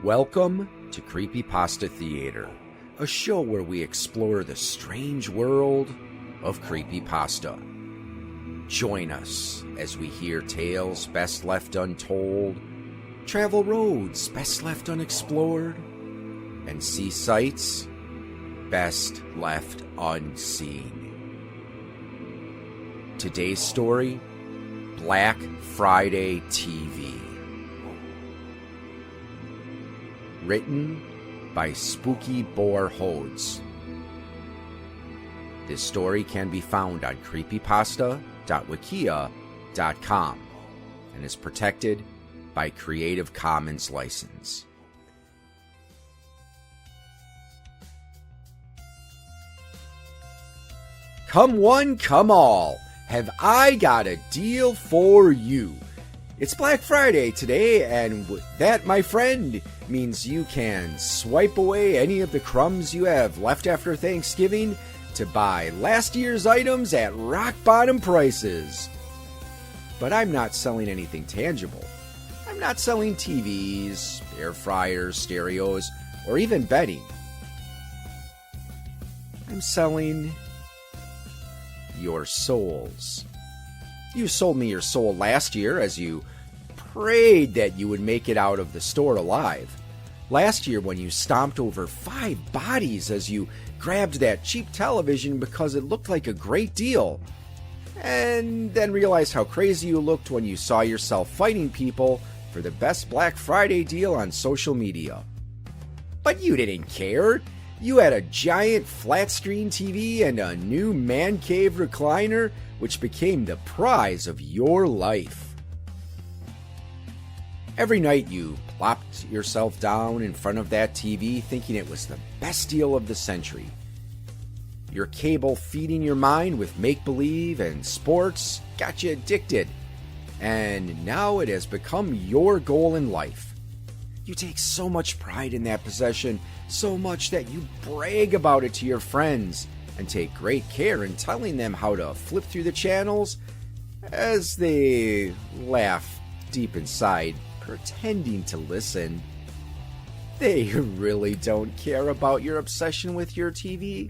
Welcome to Creepypasta Theater, a show where we explore the strange world of creepypasta. Join us as we hear tales best left untold, travel roads best left unexplored, and see sights best left unseen. Today's story, Black Friday TV. Written by Spookyboorhodes. This story can be found on creepypasta.wikia.com and is protected by Creative Commons license. Come one, come all. Have I got a deal for you? It's Black Friday today, and that, my friend, means you can swipe away any of the crumbs you have left after Thanksgiving to buy last year's items at rock-bottom prices. But I'm not selling anything tangible. I'm not selling TVs, air fryers, stereos, or even bedding. I'm selling your souls. You sold me your soul last year as you prayed that you would make it out of the store alive. Last year when you stomped over 5 bodies as you grabbed that cheap television because it looked like a great deal. And then realized how crazy you looked when you saw yourself fighting people for the best Black Friday deal on social media. But you didn't care. You had a giant flat screen TV and a new man cave recliner, which became the prize of your life. Every night you plopped yourself down in front of that TV thinking it was the best deal of the century. Your cable feeding your mind with make-believe and sports got you addicted, and now it has become your goal in life. You take so much pride in that possession, so much that you brag about it to your friends and take great care in telling them how to flip through the channels as they laugh deep inside, pretending to listen. They really don't care about your obsession with your TV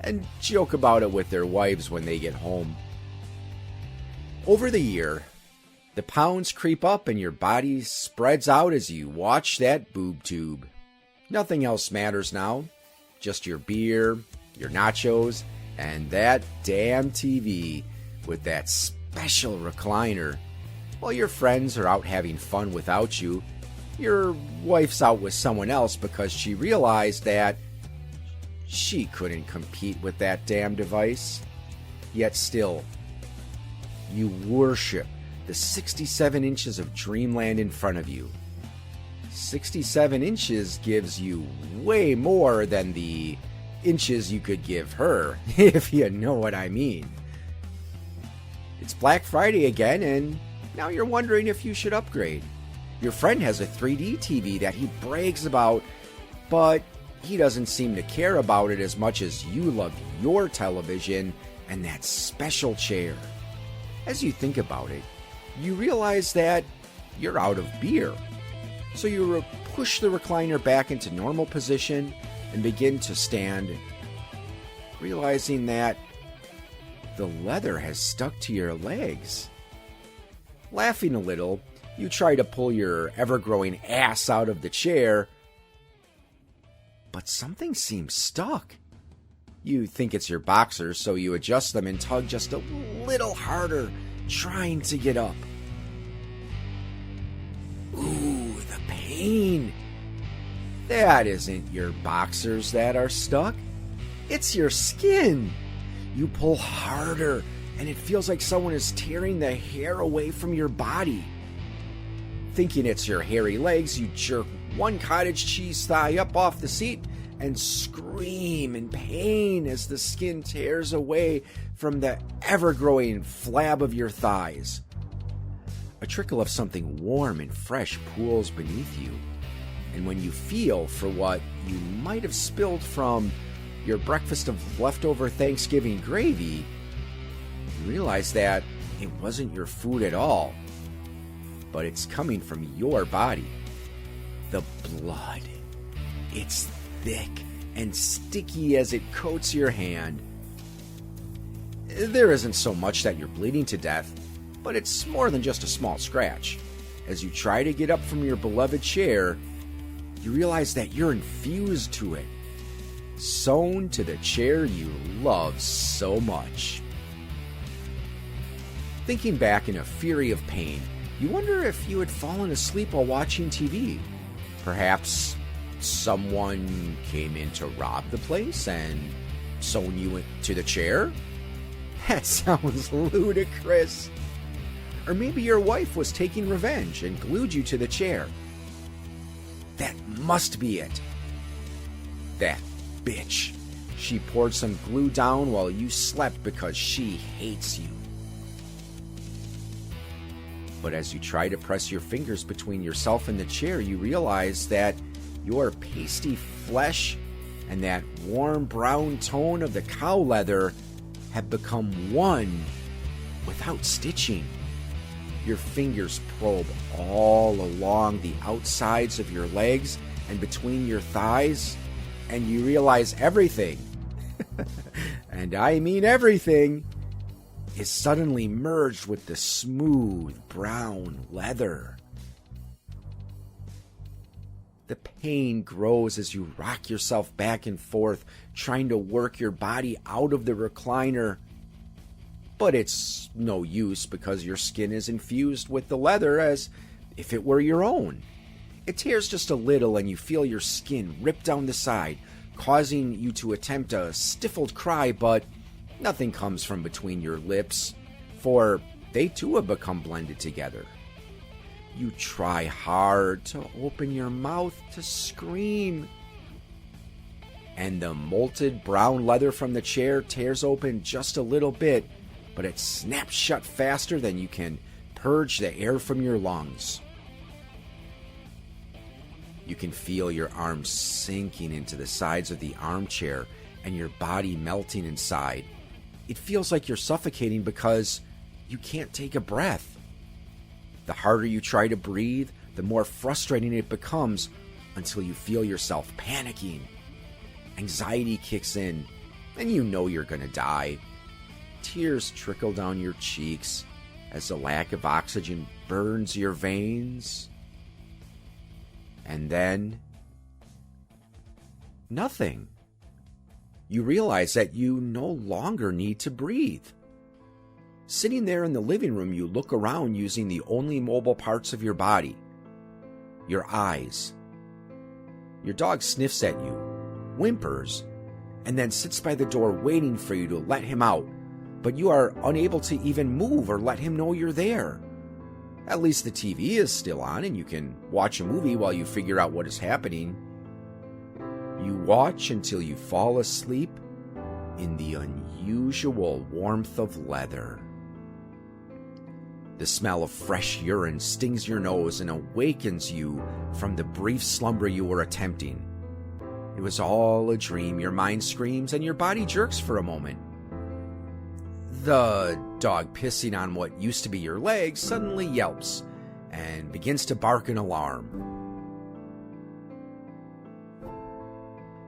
and joke about it with their wives when they get home. Over the year, the pounds creep up and your body spreads out as you watch that boob tube. Nothing else matters now. Just your beer, your nachos, and that damn TV with that special recliner. While your friends are out having fun without you, your wife's out with someone else because she realized that she couldn't compete with that damn device. Yet still, you worship the 67 inches of dreamland in front of you. 67 inches gives you way more than the inches you could give her, if you know what I mean. It's Black Friday again, and now you're wondering if you should upgrade. Your friend has a 3D TV that he brags about, but he doesn't seem to care about it as much as you love your television and that special chair. As you think about it, you realize that you're out of beer. So you push the recliner back into normal position and begin to stand, realizing that the leather has stuck to your legs. Laughing a little, you try to pull your ever-growing ass out of the chair, but something seems stuck. You think it's your boxers, so you adjust them and tug just a little harder, trying to get up. Ooh, the pain. That isn't your boxers that are stuck. It's your skin. You pull harder, and it feels like someone is tearing the hair away from your body. Thinking it's your hairy legs, you jerk one cottage cheese thigh up off the seat and scream in pain as the skin tears away from the ever-growing flab of your thighs. A trickle of something warm and fresh pools beneath you, and when you feel for what you might have spilled from your breakfast of leftover Thanksgiving gravy, you realize that it wasn't your food at all, but it's coming from your body. The blood. It's thick and sticky as it coats your hand. There isn't so much that you're bleeding to death, but it's more than just a small scratch. As you try to get up from your beloved chair, you realize that you're infused to it, sewn to the chair you love so much. Thinking back in a fury of pain, you wonder if you had fallen asleep while watching TV. Perhaps someone came in to rob the place and sewn you to the chair? That sounds ludicrous. Or maybe your wife was taking revenge and glued you to the chair. That must be it. That bitch. She poured some glue down while you slept because she hates you. But as you try to press your fingers between yourself and the chair, you realize that your pasty flesh and that warm brown tone of the cow leather have become one without stitching. Your fingers probe all along the outsides of your legs and between your thighs, and you realize everything, and I mean everything, is suddenly merged with the smooth brown leather. The pain grows as you rock yourself back and forth, trying to work your body out of the recliner. But it's no use because your skin is infused with the leather as if it were your own. It tears just a little and you feel your skin rip down the side, causing you to attempt a stifled cry, but nothing comes from between your lips, for they too have become blended together. You try hard to open your mouth to scream, and the molted brown leather from the chair tears open just a little bit, but it snaps shut faster than you can purge the air from your lungs. You can feel your arms sinking into the sides of the armchair and your body melting inside. It feels like you're suffocating because you can't take a breath. The harder you try to breathe, the more frustrating it becomes until you feel yourself panicking. Anxiety kicks in, and you know you're going to die. Tears trickle down your cheeks as the lack of oxygen burns your veins. And then, nothing. You realize that you no longer need to breathe. Sitting there in the living room, you look around using the only mobile parts of your body, your eyes. Your dog sniffs at you, whimpers, and then sits by the door waiting for you to let him out, but you are unable to even move or let him know you're there. At least the TV is still on and you can watch a movie while you figure out what is happening. You watch until you fall asleep in the unusual warmth of leather. The smell of fresh urine stings your nose and awakens you from the brief slumber you were attempting. It was all a dream, your mind screams, and your body jerks for a moment. The dog pissing on what used to be your leg suddenly yelps and begins to bark in alarm.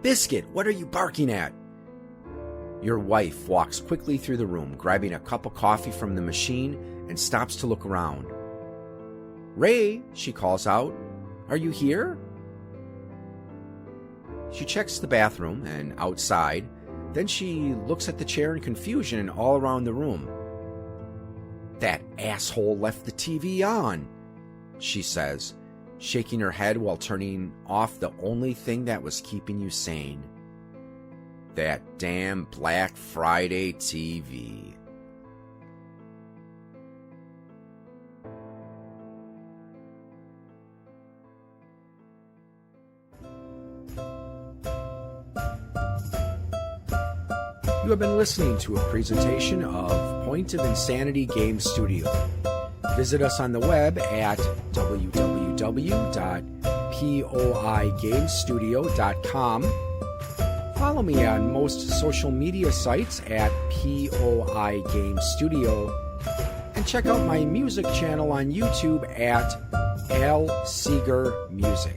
"Biscuit, what are you barking at?" Your wife walks quickly through the room, grabbing a cup of coffee from the machine, and stops to look around. "Ray," she calls out, "are you here?" She checks the bathroom and outside. Then she looks at the chair in confusion and all around the room. "That asshole left the TV on," she says, shaking her head while turning off the only thing that was keeping you sane. That damn Black Friday TV. You have been listening to a presentation of Point of Insanity Game Studio. Visit us on the web at www.poigamestudio.com. Follow me on most social media sites at POI Game Studio. and check out my music channel on YouTube at Al Seeger Music.